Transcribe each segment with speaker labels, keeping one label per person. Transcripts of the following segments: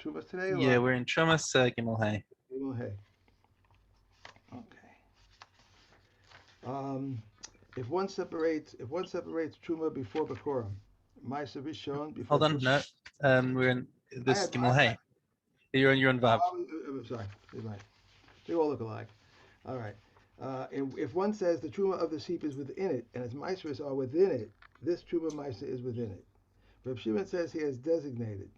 Speaker 1: Trumas today
Speaker 2: Yeah,
Speaker 1: or
Speaker 2: we're in Terumos, Gimel Hay.
Speaker 1: Gimel Hay? Okay. Um, if one separates Truma before Bikurim, Ma'aser Rishon before
Speaker 2: Hold on,
Speaker 1: Truma.
Speaker 2: no. We're in
Speaker 1: I
Speaker 2: this
Speaker 1: had
Speaker 2: Gimel Hay. You're on Vav.
Speaker 1: I'm sorry. You're right. They all look alike. All right. And if one says the truma of the sheep is within it, and its maestros are within it, this truma maestro is within it. Reb Shimon says he has designated.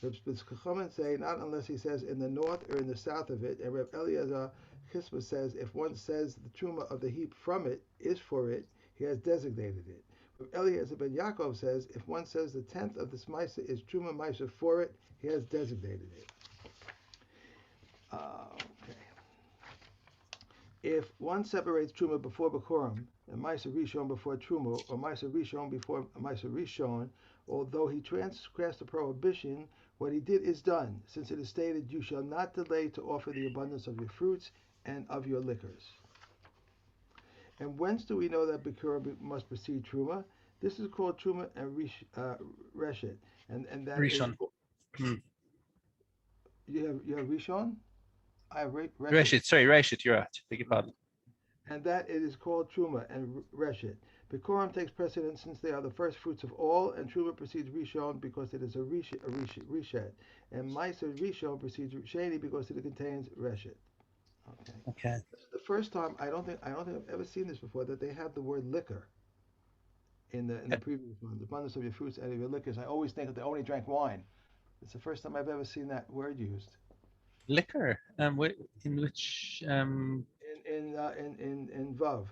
Speaker 1: Reb Chachamim say not unless he says in the north or in the south of it, and Reb Eliezer Chispa says if one says the truma of the heap from it is for it, he has designated it. Reb Eliezer ben Yaakov says if one says the tenth of this maestro is truma maestro for it, he has designated it. Okay. If one separates Truma before Bikurim and Maisa Rishon before Truma, or Maisa Rishon before Maisa Rishon, although he transgressed the prohibition, what he did is done, since it is stated, "You shall not delay to offer the abundance of your fruits and of your liquors." And whence do we know that Bikurim must precede Truma? This is called Truma and Reshet, and that is
Speaker 2: Rishon. Hmm.
Speaker 1: you have Rishon, I have Reshet.
Speaker 2: Reshit, sorry, Reshit, you're right. Beg your pardon.
Speaker 1: And that it is called Truma and Reshet. Bikurim takes precedence since they are the first fruits of all, and Truma precedes Rishon because it is a Reshet. And Meiser Rishon precedes Sheni because it contains Reshet. Okay.
Speaker 2: Okay.
Speaker 1: This is the first time I don't think I've ever seen this before that they have the word liquor in the previous one. The abundance of your fruits and of your liquors. I always think that they only drank wine. It's the first time I've ever seen that word used.
Speaker 2: Liquor. In which
Speaker 1: In Vav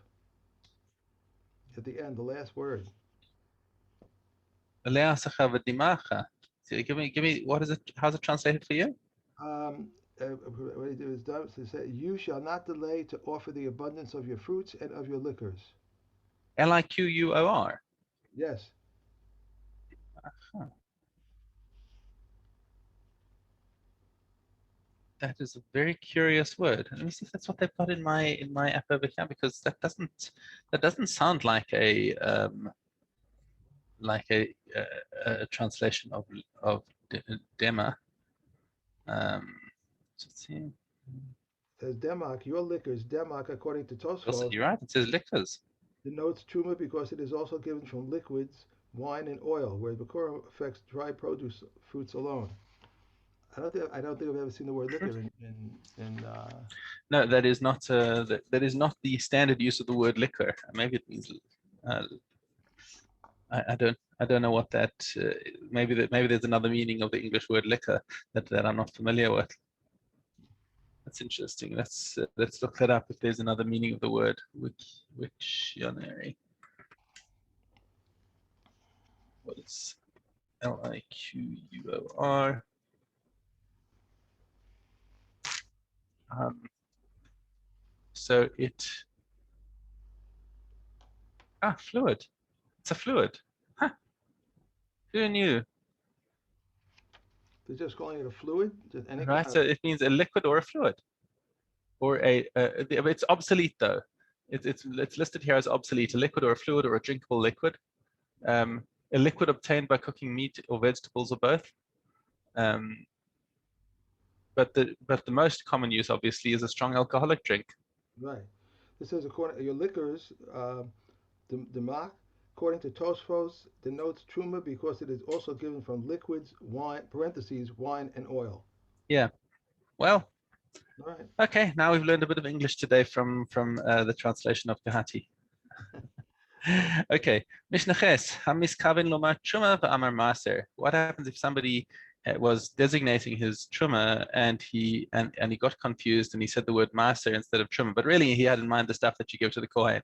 Speaker 1: at the end, the last word.
Speaker 2: Leasacha v'dimacha. So give me, what is it? How's it translated for you?
Speaker 1: Um, what he did is done to say, "You shall not delay to offer the abundance of your fruits and of your liquors."
Speaker 2: Liquor.
Speaker 1: Yes,
Speaker 2: Huh. That is a very curious word. Let me see if that's what they've got in my app over here, because that doesn't sound like a translation of dema. Um, let's see.
Speaker 1: says Demak, your liquors. Demak, according to
Speaker 2: Also,
Speaker 1: Tosfos,
Speaker 2: you're right. It says liquors.
Speaker 1: denotes truma because it is also given from liquids, wine, and oil, whereas bakura affects dry produce fruits alone. I don't think I've ever seen the word liquor in.
Speaker 2: No, that is not the standard use of the word liquor. Maybe it means. Uh, I don't know what that. Maybe there's another meaning of the English word liquor that I'm not familiar with. That's interesting. Let's look that up if there's another meaning of the word Wiktionary. What is Liquor? Um, so fluid. It's a fluid. Huh, who knew?
Speaker 1: They're just calling it a fluid, just any
Speaker 2: Right.
Speaker 1: kind
Speaker 2: So
Speaker 1: of.
Speaker 2: it means a liquid or a fluid, or it's obsolete though. It's listed here as obsolete, a liquid or a fluid or a drinkable liquid. A liquid obtained by cooking meat or vegetables or both. Um, but the most common use obviously is a strong alcoholic drink.
Speaker 1: Right. This says according to your liquors, the mak, according to Tosfos, denotes truma because it is also given from liquids, wine (parentheses wine and oil).
Speaker 2: Yeah. Well,
Speaker 1: All right.
Speaker 2: okay. Now we've learned a bit of English today from the translation of Kahati.
Speaker 1: Okay.
Speaker 2: Okay. Mishna ches hamiskavin lomar truma v'amar maser. What happens if somebody was designating his truma and he got confused and he said the word maser instead of truma, but really he had in mind the stuff that you give to the kohen?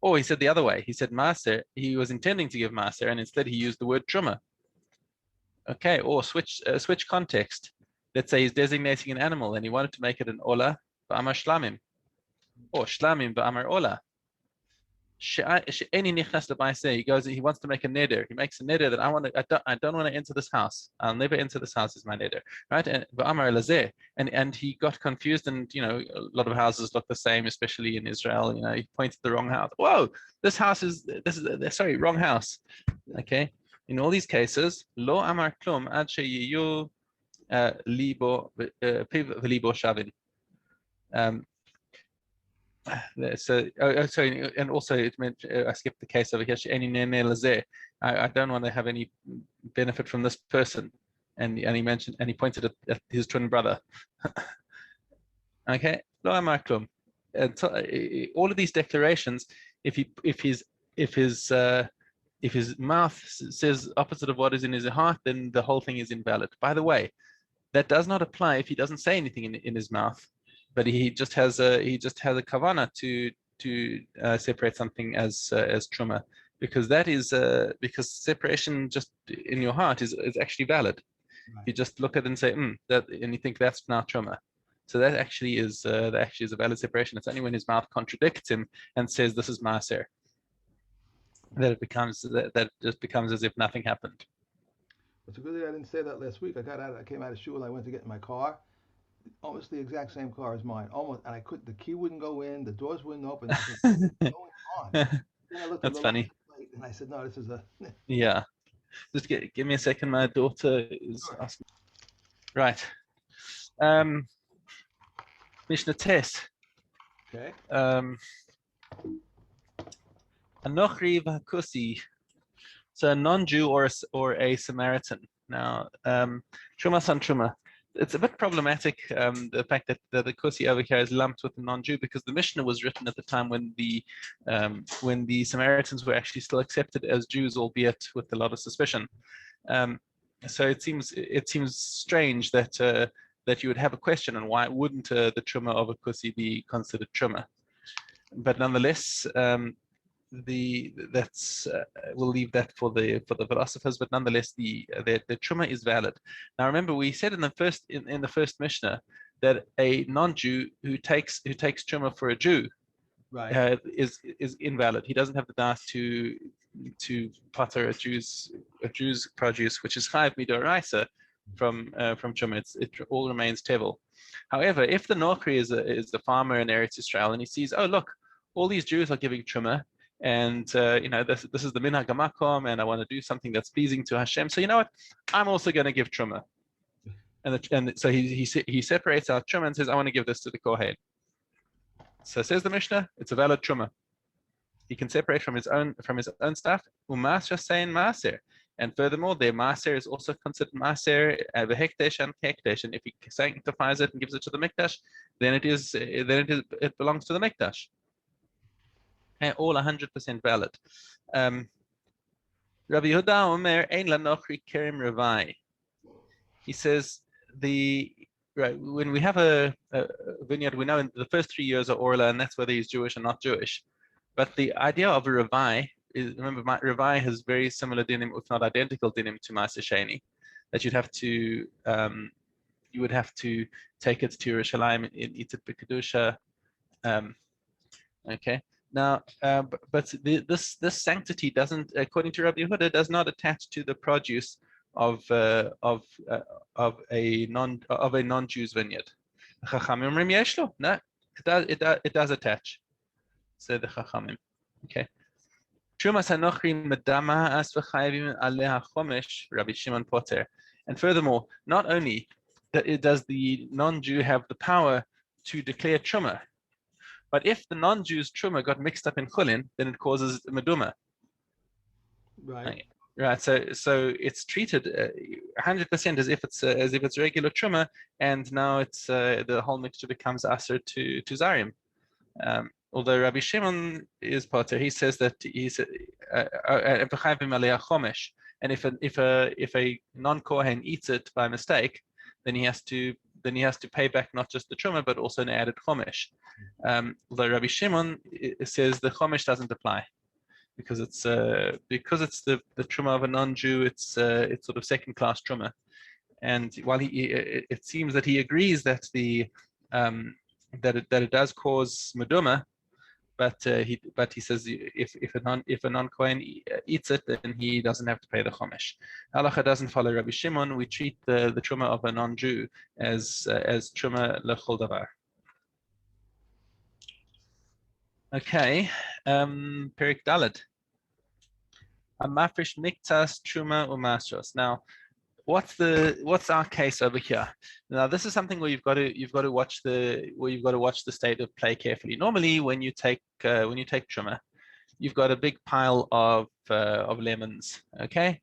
Speaker 2: Or he said the other way. He said maser. He was intending to give maser, and instead he used the word truma. Okay. Or switch context. Let's say he's designating an animal and he wanted to make it an ola v'amar shlamim, or shlamim v'amar ola. Any nichnas lebaiseh, he wants to make a neder. He makes a neder that I don't want to enter this house. I'll never enter this house is my neder, right? And v'amar lazeh, and he got confused, and a lot of houses look the same, especially in Israel. He pointed the wrong house. Whoa, this is sorry, wrong house.
Speaker 1: Yeah.
Speaker 2: Okay, in all these cases, lo amar klum ad sheyiyu libo piv libo shavin. So sorry, and also it meant I skipped the case over here. I don't want to have any benefit from this person, and he mentioned, and he pointed at his twin brother. Okay, lo amaklum. And so, all of these declarations, if his mouth says opposite of what is in his heart, then the whole thing is invalid. By the way, that does not apply if he doesn't say anything in his mouth, but he just has a kavana to separate something as truma, because that is because separation just in your heart is actually valid.
Speaker 1: Right.
Speaker 2: You just look at it and say that, and you think that's now truma. So that actually is a valid separation. It's only when his mouth contradicts him and says this is maaser that it becomes that just becomes as if nothing happened.
Speaker 1: It's a good thing I didn't say that last week. I came out of shul. I went to get in my car, almost the exact same car as mine. Almost, and I couldn't. The key wouldn't go in. The doors wouldn't open. I said, "What is going on?" Then I looked at
Speaker 2: That's
Speaker 1: the
Speaker 2: funny.
Speaker 1: license plate, and I said, "No, this is a."
Speaker 2: Yeah. Just give me a second. My daughter is
Speaker 1: Sure.
Speaker 2: asking. Right. Mishna test.
Speaker 1: Okay.
Speaker 2: Anochri v'hakusi. So a non-Jew or a Samaritan. Now, truma san truma. It's a bit problematic, the fact that the kusi over here is lumped with the non-Jew, because the Mishnah was written at the time when the Samaritans were actually still accepted as Jews, albeit with a lot of suspicion. So it seems strange that that you would have a question on why wouldn't the truma of a kusi be considered truma. But nonetheless, we'll leave that for the philosophers. But nonetheless, the truma is valid. Now remember, we said in the first Mishnah that a non-Jew who takes truma for a Jew
Speaker 1: Right.
Speaker 2: is invalid. He doesn't have the das to pater a Jew's produce, which is chayav midoraisa from truma. It all remains tevel. However, if the Nokri is the farmer in Eretz Yisrael and he sees, oh look, all these Jews are giving truma, and this is the minhag hamakom, and I want to do something that's pleasing to Hashem. So you know what? I'm also going to give truma, and so he separates out truma and says, I want to give this to the kohen. So says the Mishnah, it's a valid truma. He can separate from his own stuff. Umasra saying maser, and furthermore, their maser is also considered maser v'hekdesh and hekdesh. And if he sanctifies it and gives it to the mikdash, then it belongs to the mikdash. And all 100% valid. Rabbi Yehuda Omer ein lanochri kerim revai. He says when we have a vineyard, we know in the first 3 years are orla, and that's whether he's Jewish or not Jewish. But the idea of a revai is, remember, revai has very similar dinim, if not identical dinim, to Maaser Sheni, that you would have to take it to Yerushalayim in Itzit B'Kedusha. Okay. Now, but this sanctity doesn't, according to Rabbi Yehuda, does not attach to the produce of a non-Jew's vineyard. No, it does attach. Said the Chachamim. Okay. Rabbi Shimon Poter. And furthermore, not only does the non-Jew have the power to declare truma, but if the non-Jew's truma got mixed up in chulin, then it causes meduma.
Speaker 1: Right.
Speaker 2: Right. So it's treated 100% as if it's regular truma, and now it's the whole mixture becomes aser to zarim. Although Rabbi Shimon is poter, he says that and if a non-kohen eats it by mistake, then he has to pay back not just the truma but also an added chomesh. Although Rabbi Shimon says the chomesh doesn't apply because it's the truma of a non-Jew, it's sort of second-class truma. And while it seems that he agrees that that it does cause meduma, but he says if a non-kohen eats it, then he doesn't have to pay the chomesh. Halacha doesn't follow Rabbi Shimon. We treat the truma of a non-Jew as truma lechol davar. Okay, Perik Daled. Amafresh miktas truma umasros. Now, what's our case over here? Now this is something where you've got to watch the state of play carefully. Normally, when you take truma, you've got a big pile of lemons. Okay,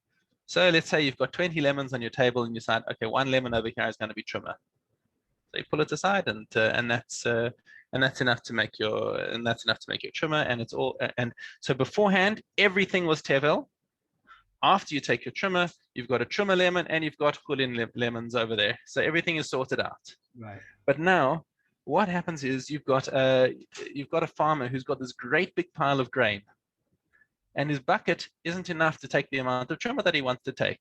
Speaker 2: so let's say you've got 20 lemons on your table, and you decide, okay, one lemon over here is going to be truma. So you pull it aside, and that's enough to make your truma, and it's all. And so beforehand, everything was tevel. After you take your truma, you've got a truma lemon and you've got chulin lemons over there. So everything is sorted out.
Speaker 1: Right.
Speaker 2: But now what happens is you've got a farmer who's got this great big pile of grain, and his bucket isn't enough to take the amount of truma that he wants to take.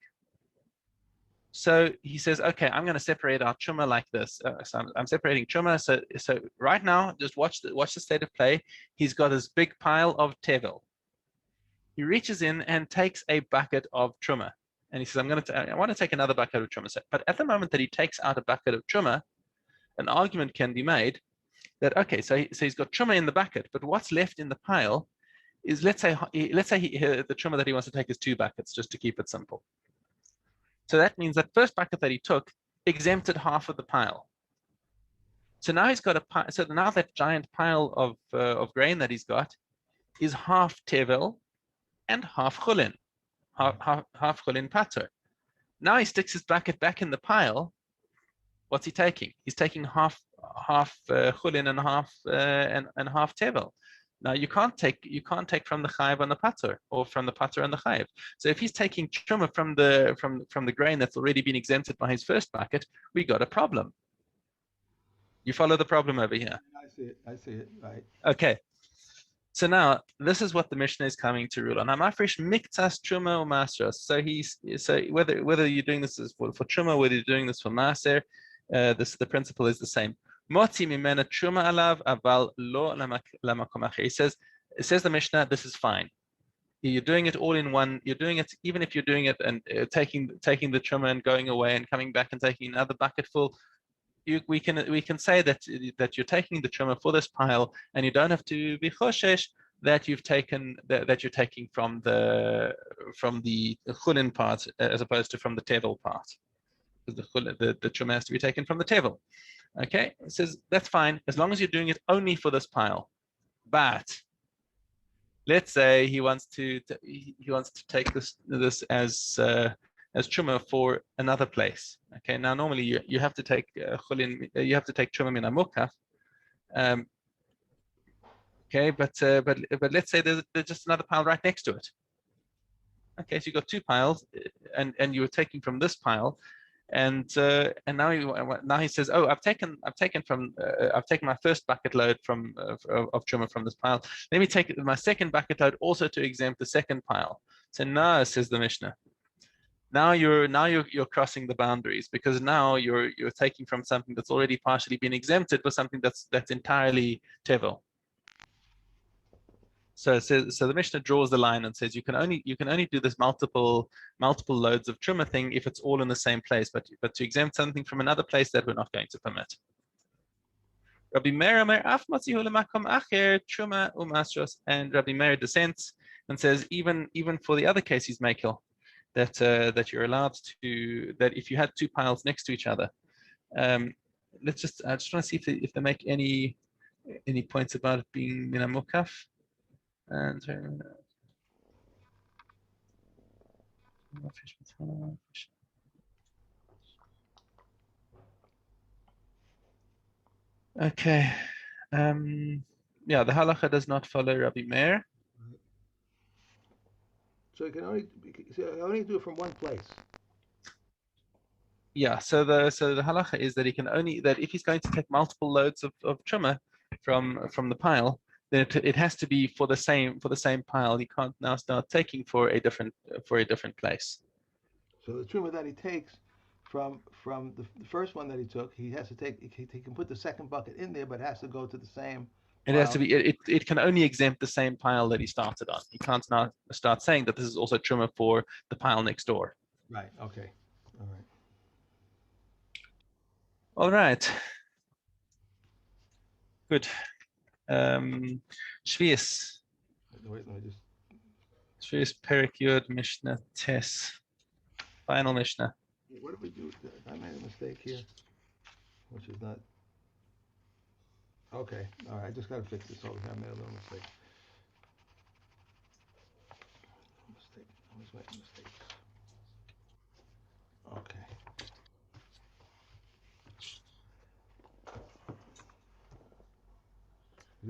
Speaker 2: So he says, okay, I'm going to separate our truma like this. So I'm separating truma. So right now, just watch the state of play. He's got this big pile of tevel. He reaches in and takes a bucket of truma, and he says, I want to take another bucket of truma. But at the moment that he takes out a bucket of truma, an argument can be made that, okay, so he's got truma in the bucket, but what's left in the pile is, let's say the truma that he wants to take is 2 buckets, just to keep it simple. So that means that first bucket that he took exempted half of the pile. So now he's got so now that giant pile of grain that he's got is half tevel and half chulin, half chulin pater. Now he sticks his bucket back in the pile. What's he taking? He's taking half chulin and half tevel. Now you can't take from the chayiv and the pater, or from the pater and the chayiv. So if he's taking truma from the grain that's already been exempted by his first bucket, we got a problem. You follow the problem over here?
Speaker 1: I see it. Right.
Speaker 2: Okay. So now this is what the Mishnah is coming to rule on. Amafresh miktas truma or masras. So whether you're doing this for truma, whether you're doing this for maser, the principle is the same. Moti mimena truma alav aval lo lamakom acher. It says the Mishnah, this is fine. You're doing it all in one. You're doing it even if you're doing it and taking the truma and going away and coming back and taking another bucket full. We can say that you're taking the truma for this pile, and you don't have to be choshesh that you're taking from the chulin part as opposed to from the tevel part, because the truma has to be taken from the tevel. Okay, it says that's fine as long as you're doing it only for this pile. But let's say he wants to take this as truma for another place. Okay, now normally you have to take chulin, you have to take truma min hamukaf. Okay, but let's say there's just another pile right next to it. Okay, so you've got 2 piles, and you were taking from this pile, and now he says, oh, I've taken my first bucket load of truma from this pile. Let me take my second bucket load also to exempt the second pile. So now, says the Mishnah, now you're crossing the boundaries, because now you're taking from something that's already partially been exempted for something that's entirely tevel. So the Mishnah draws the line and says you can only do this multiple loads of truma thing if it's all in the same place, but to exempt something from another place, that we're not going to permit. Rabbi Meir af matzihu lemakom acher truma umasros, and Rabbi Meir dissents and says even for the other case he's makel, that you're allowed to, that if you had 2 piles next to each other. I just want to see if they make any points about it being min hamukaf. And okay, yeah, the halacha does not follow Rabbi Meir.
Speaker 1: So you can only do it from one place.
Speaker 2: Yeah, so the halacha is that that if he's going to take multiple loads of truma from the pile, then it has to be for the same pile. He can't now start taking for a different place.
Speaker 1: So the truma that he takes from the first one that he took, he has to take. He can put the second bucket in there, but it has to go to the same.
Speaker 2: It has to be. It can only exempt the same pile that he started on. He can't now start saying that this is also truma for the pile next door.
Speaker 1: Right. Okay. All right.
Speaker 2: All right. Good. Shvius.
Speaker 1: Wait, let me just.
Speaker 2: Shvius Perek Yud Mishnah Tes. Final Mishnah.
Speaker 1: What did we do? I made a mistake here, which is not. Okay, all right. I just got to fix this over here. I made a little mistake. Mistake. I was making mistakes. Okay.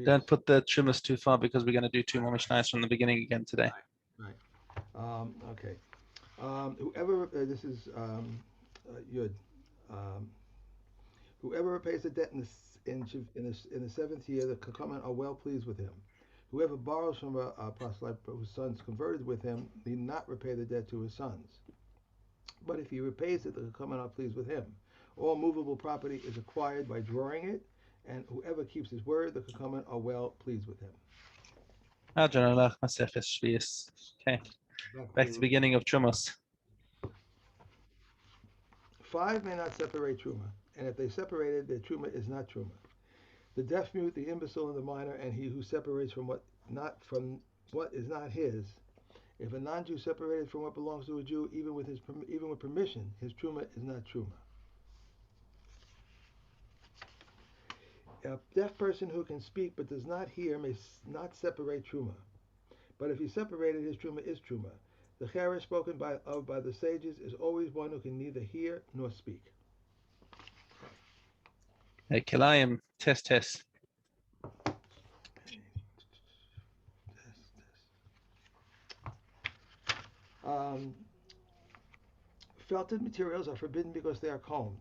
Speaker 2: Don't
Speaker 1: Yes.
Speaker 2: put the trimmers too far because we're going to do 2 more Mishnahs from the beginning again today.
Speaker 1: Right. Okay. Whoever this is Yud. Um, Whoever repays the debt in the seventh year, the Kakaman are well pleased with him. Whoever borrows from a proselyte whose sons converted with him need not repay the debt to his sons. But if he repays it, the Kakaman are pleased with him. All movable property is acquired by drawing it, and whoever keeps his word, the Kakaman are well pleased with him.
Speaker 2: Okay, back to the beginning of Terumos.
Speaker 1: 5 may not separate truma, and if they separated, their truma is not truma. The deaf mute, the imbecile, and the minor, and he who separates from what is not his. If a non-Jew separated from what belongs to a Jew, even with permission, his truma is not truma. A deaf person who can speak but does not hear may not separate truma. But if he separated, his truma is truma. The cherish spoken by the sages is always one who can neither hear nor speak.
Speaker 2: Kilayim, test.
Speaker 1: Um, Felted materials are forbidden because they are combed,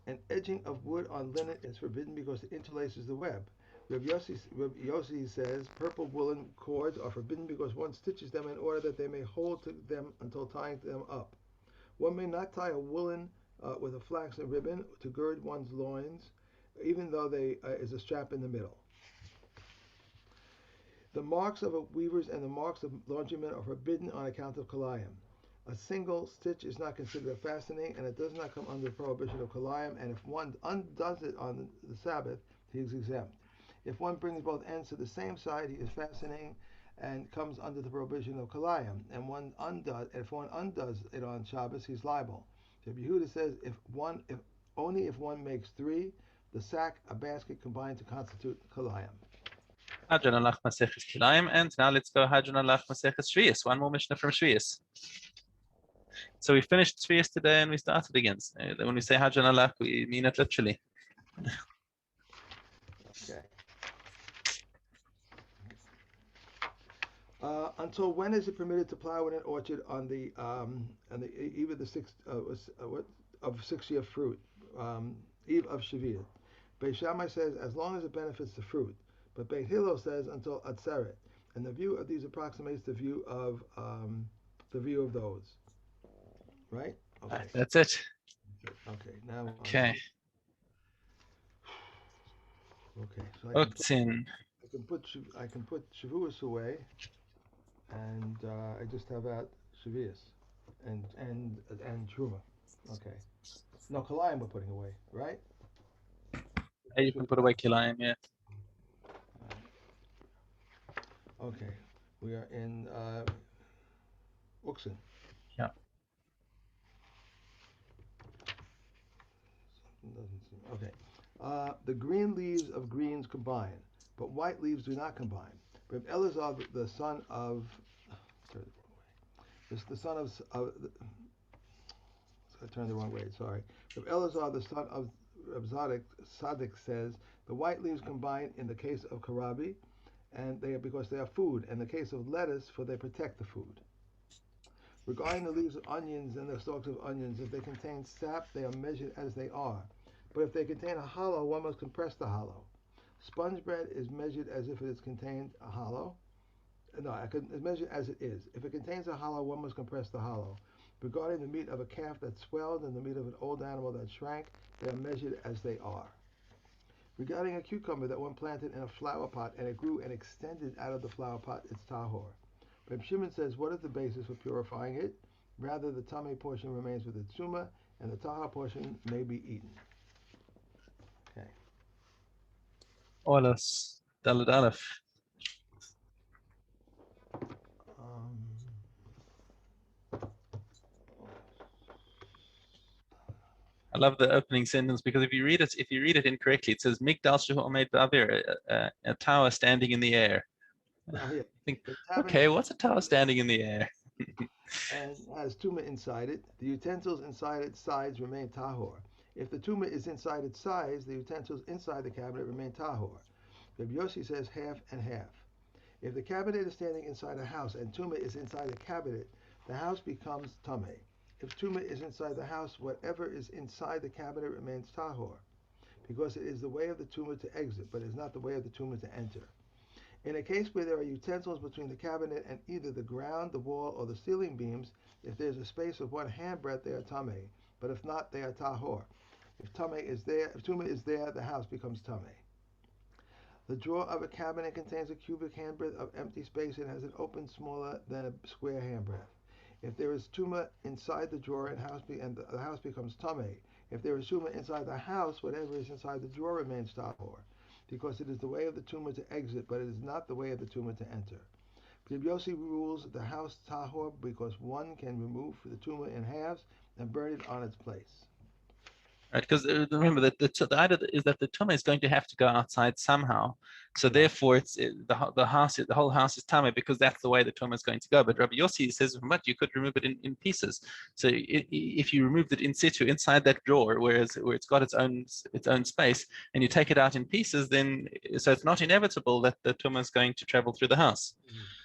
Speaker 1: and edging of wood on linen is forbidden because it interlaces the web. Reb Yossi says purple woolen cords are forbidden because one stitches them in order that they may hold to them until tying them up. One may not tie a woolen with a flaxen ribbon to gird one's loins, even though there is a strap in the middle. The marks of weavers and the marks of laundrymen are forbidden on account of kalayim. A single stitch is not considered a fastening, and it does not come under the prohibition of kalayim, and if one undoes it on the Sabbath, he is exempt. If one brings both ends to the same side, he is fastening and comes under the prohibition of kalayim, and if one undoes it on Shabbos, he's liable. So Yehuda says if only if one makes 3, the sack, a basket combined to constitute kalayim.
Speaker 2: Hadron alach Maseches Kilayim, and now let's go Hadron alach Maseches Shvius. One more Mishnah from Shvius. So we finished Shvius today and we started again. When we say Hadron alach, we mean it literally.
Speaker 1: Okay. Until when is it permitted to plow in an orchard on the eve of the sixth of 6-year fruit, eve of Shavuot? Beit Shammai says as long as it benefits the fruit, but Beit Hillel says until Atzeret, and the view of these approximates the view of those. Right? Okay.
Speaker 2: That's it.
Speaker 1: Okay. Now.
Speaker 2: Okay.
Speaker 1: Okay. So I can put Shavuos away, and I just have out Shavuos and Truma. Okay. No, Kalayim we're putting away, right?
Speaker 2: Hey, you can put away Kilayim, yeah.
Speaker 1: Okay. We are in Uxin.
Speaker 2: Yeah.
Speaker 1: Okay. The green leaves of greens combine, but white leaves do not combine. Reb Elazar, the son of, the son of, I turned the wrong way. Sorry. Reb Elazar, the son of Reb Sadik says the white leaves combine in the case of karabi, and because they are food. In the case of lettuce, for they protect the food. Regarding the leaves of onions and the stalks of onions, if they contain sap, they are measured as they are. But if they contain a hollow, one must compress the hollow. Sponge bread is measured as if it is contained a hollow. No, it's measured as it is. If it contains a hollow, one must compress the hollow. Regarding the meat of a calf that swelled and the meat of an old animal that shrank, they are measured as they are. Regarding a cucumber that one planted in a flower pot and it grew and extended out of the flower pot, it's tahor. Reb Shimon says, what is the basis for purifying it? Rather, the tummy portion remains with its suma, and the tahor portion may be eaten. Okay.
Speaker 2: Olas, Daled Aleph. I love the opening sentence because if you read it incorrectly, it says Migdal shehu omed ba'avir, a tower standing in the air.
Speaker 1: Oh yeah,
Speaker 2: Think,
Speaker 1: the
Speaker 2: okay,
Speaker 1: tabernacle
Speaker 2: what's a tower standing in the air?
Speaker 1: and has tuma inside it. The utensils inside its sides remain tahor. If the tuma is inside its sides, the utensils inside the cabinet remain tahor. Rabbi Yossi says half and half. If the cabinet is standing inside a house and tuma is inside the cabinet, the house becomes tameh. If tuma is inside the house, whatever is inside the cabinet remains tahor, because it is the way of the tuma to exit, but is not the way of the tuma to enter. In a case where there are utensils between the cabinet and either the ground, the wall, or the ceiling beams, if there's a space of one handbreadth, they are tameh, but if not, they are tahor. If tuma is there, the house becomes tameh. The drawer of a cabinet contains a cubic handbreadth of empty space and has an open smaller than a square handbreadth. If there is tuma inside the drawer and the house becomes tameh. If there is tuma inside the house, whatever is inside the drawer remains tahor, because it is the way of the tuma to exit, but it is not the way of the tuma to enter. Rabbi Yossi rules the house tahor because one can remove the tuma in halves and burn it on its place.
Speaker 2: Right, because remember that the idea is that the tumah is going to have to go outside somehow. So
Speaker 1: Yeah.
Speaker 2: therefore, the whole house is tameh because that's the way the tumah is going to go. But Rabbi Yossi says, but you could remove it in pieces. So if you removed it in situ inside that drawer, where it's got its own space, and you take it out in pieces, then so it's not inevitable that the tumah is going to travel through the house.
Speaker 1: Mm-hmm.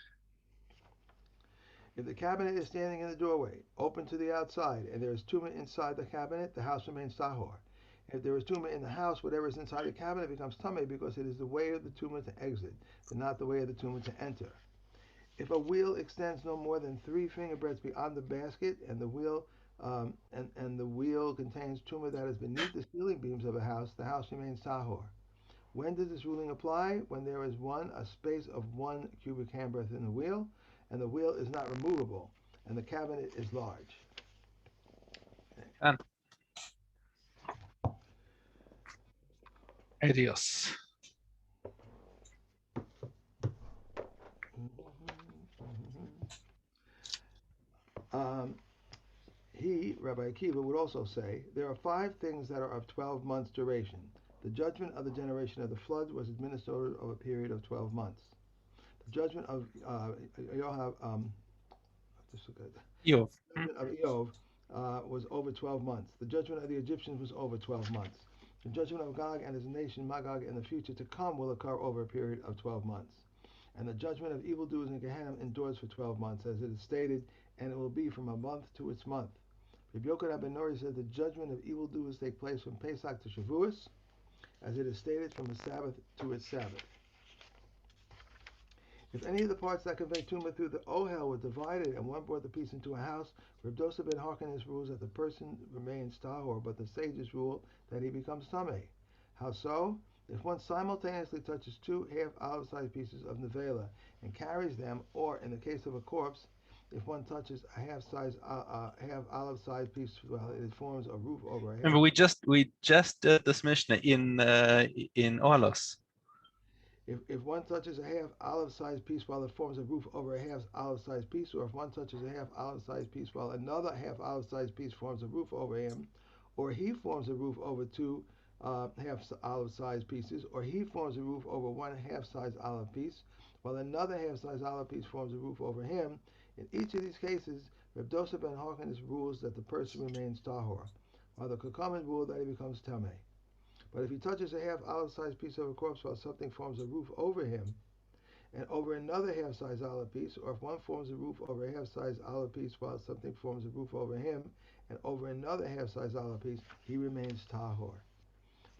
Speaker 1: If the cabinet is standing in the doorway, open to the outside, and there is tuma inside the cabinet, the house remains tahor. If there is tuma in the house, whatever is inside the cabinet becomes tameh because it is the way of the tuma to exit, but not the way of the tuma to enter. If a wheel extends no more than 3 finger breadths beyond the basket, and the wheel contains tuma that is beneath the ceiling beams of a house, the house remains tahor. When does this ruling apply? When there is a space of 1 cubic handbreadth in the wheel, and the wheel is not removable, and the cabinet is large.
Speaker 2: And adios.
Speaker 1: Um, Rabbi Akiva, would also say there are 5 things that are of 12 months duration. The judgment of the generation of the flood was administered over a period of 12 months. The judgment of Yoav,
Speaker 2: Yov.
Speaker 1: judgment of Eov was over 12 months. The judgment of the Egyptians was over 12 months. The judgment of Gog and his nation, Magog, in the future to come will occur over a period of 12 months. And the judgment of evildoers in Gehenna endures for 12 months, as it is stated, and it will be from a month to its month. Rabbi Yochanan ben Nori says the judgment of evildoers take place from Pesach to Shavuos, as it is stated, from a Sabbath to its Sabbath. If any of the parts that convey tumah through the ohel were divided and one brought the piece into a house, Reb Dosa ben Harkanis rules that the person remains tahor, but the sages rule that he becomes tameh. How so? If one simultaneously touches 2 half olive-sized pieces of nevela and carries them, or in the case of a corpse, if one touches a half olive-sized piece while it forms a roof over a
Speaker 2: Remember,
Speaker 1: half.
Speaker 2: we just did this Mishnah in Orlos.
Speaker 1: If one touches a half olive-sized piece while it forms a roof over a half olive-sized piece, or if one touches a half olive-sized piece while another half olive-sized piece forms a roof over him, or he forms a roof over 2 half olive-sized pieces, or he forms a roof over 1 half-sized olive piece, while another half-sized olive piece forms a roof over him, in each of these cases, Reb Dosa ben Harkanis rules that the person remains tahor, while the Kakaman rule that he becomes tameh. But if he touches a half olive-sized piece of a corpse while something forms a roof over him, and over another half-sized olive piece, or if one forms a roof over a half-sized olive piece while something forms a roof over him, and over another half-sized olive piece, he remains tahor.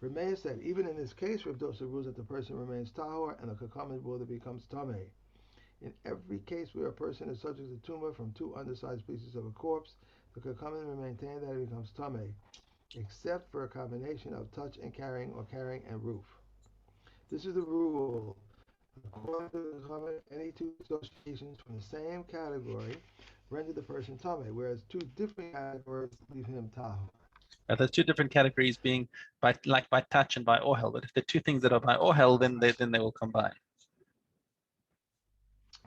Speaker 1: Rameir said, even in this case, Reb Dosa rules that the person remains tahor, and the kakaman rule that becomes tameh. In every case where a person is subject to tumah from 2 undersized pieces of a corpse, the kakaman will maintain that it becomes tameh, except for a combination of touch and carrying, or carrying and roof. This is the rule. According to the comment, any 2 associations from the same category render the person tameh, whereas 2 different categories leave him tahor.
Speaker 2: There's 2 different categories being by touch and by ohel. But if the 2 things that are by ohel, then they will combine.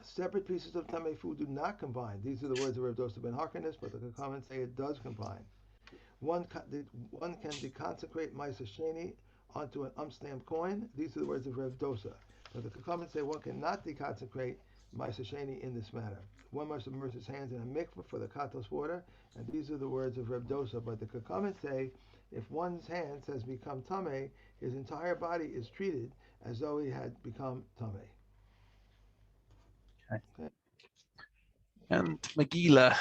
Speaker 1: Separate pieces of tameh food do not combine. These are the words of Reb Dosa ben Harkanis, but the comments say it does combine. One can deconsecrate Maisa Sheni onto an stamped coin. These are the words of Reb Dosa. Now the comments say one cannot deconsecrate Maisa Sheni in this manner. One must immerse his hands in a mikveh for the katos water, and these are the words of Reb Dosa. But the comments say if one's hands has become tameh, his entire body is treated as though he had become tameh.
Speaker 2: Okay.
Speaker 1: Okay.
Speaker 2: And Megillah.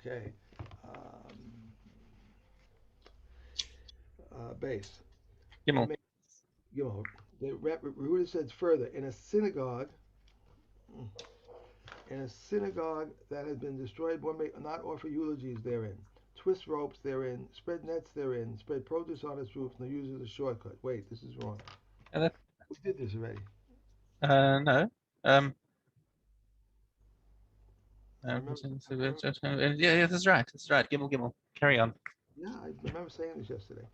Speaker 1: Okay. Base. They
Speaker 2: Gimel.
Speaker 1: make, you know, Rehuda says further, in a synagogue that has been destroyed, one may not offer eulogies therein, twist ropes therein, spread nets therein, spread produce on its roof, nor use it as a shortcut. Wait, this is wrong.
Speaker 2: Uh,
Speaker 1: We did this already.
Speaker 2: no.
Speaker 1: I remember.
Speaker 2: Yeah, that's right. That's right. Gimel, Gimel. Carry on.
Speaker 1: Yeah, I remember saying this yesterday.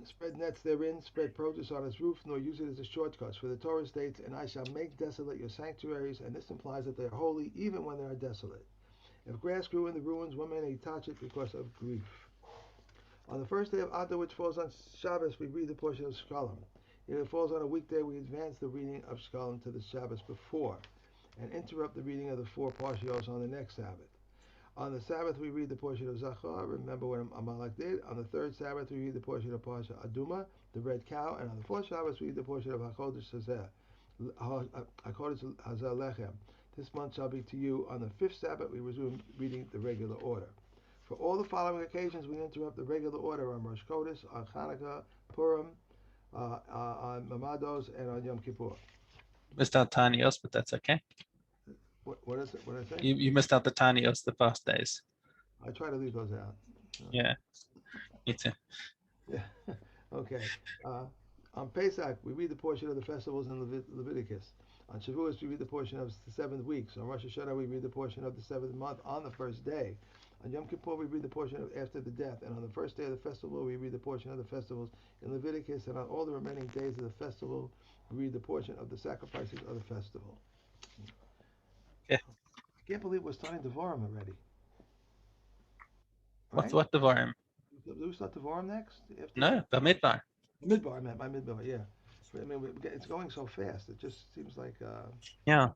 Speaker 1: Spread nets therein, spread produce on its roof, nor use it as a shortcut. For the Torah states, "And I shall make desolate your sanctuaries," and this implies that they are holy even when they are desolate. If grass grew in the ruins, one may not touch it because of grief. On the first day of Adar, which falls on Shabbos, we read the portion of Shkalim. If it falls on a weekday, we advance the reading of Shkalim to the Shabbos before, and interrupt the reading of the four parshios on the next Sabbath. On the Sabbath, we read the portion of Zachar. Remember what Amalek did. On the third Sabbath, we read the portion of Parsha Aduma, the red cow. And on the fourth Shabbos, we read the portion of Hakodesh Hazeh, Hakodesh Hazeh Lechem. This month shall be to you. On the fifth Sabbath, we resume reading the regular order. For all the following occasions, we interrupt the regular order on Rosh Chodesh, on Hanukkah, Purim, on Mamados, and on Yom Kippur.
Speaker 2: Missed out Tanios, but that's okay.
Speaker 1: What is it? What did I say?
Speaker 2: You missed out the Tanios, the fast days.
Speaker 1: I try to leave those out.
Speaker 2: Yeah, me too.
Speaker 1: Yeah. Okay. On Pesach, we read the portion of the festivals in Leviticus. On Shavuos, we read the portion of the 7th week. So on Rosh Hashanah, we read the portion of the 7th month on the first day. On Yom Kippur, we read the portion of after the death. And on the first day of the festival, we read the portion of the festivals in Leviticus. And on all the remaining days of the festival, we read the portion of the sacrifices of the festival.
Speaker 2: Okay.
Speaker 1: I can't believe we're starting Devarim already.
Speaker 2: What's
Speaker 1: Right?
Speaker 2: what Devarim?
Speaker 1: Do we start Devarim next? After
Speaker 2: No, Bamidbar.
Speaker 1: Midbar, I meant by Midbar, yeah. I mean, it's going so fast. It just seems like
Speaker 2: Yeah.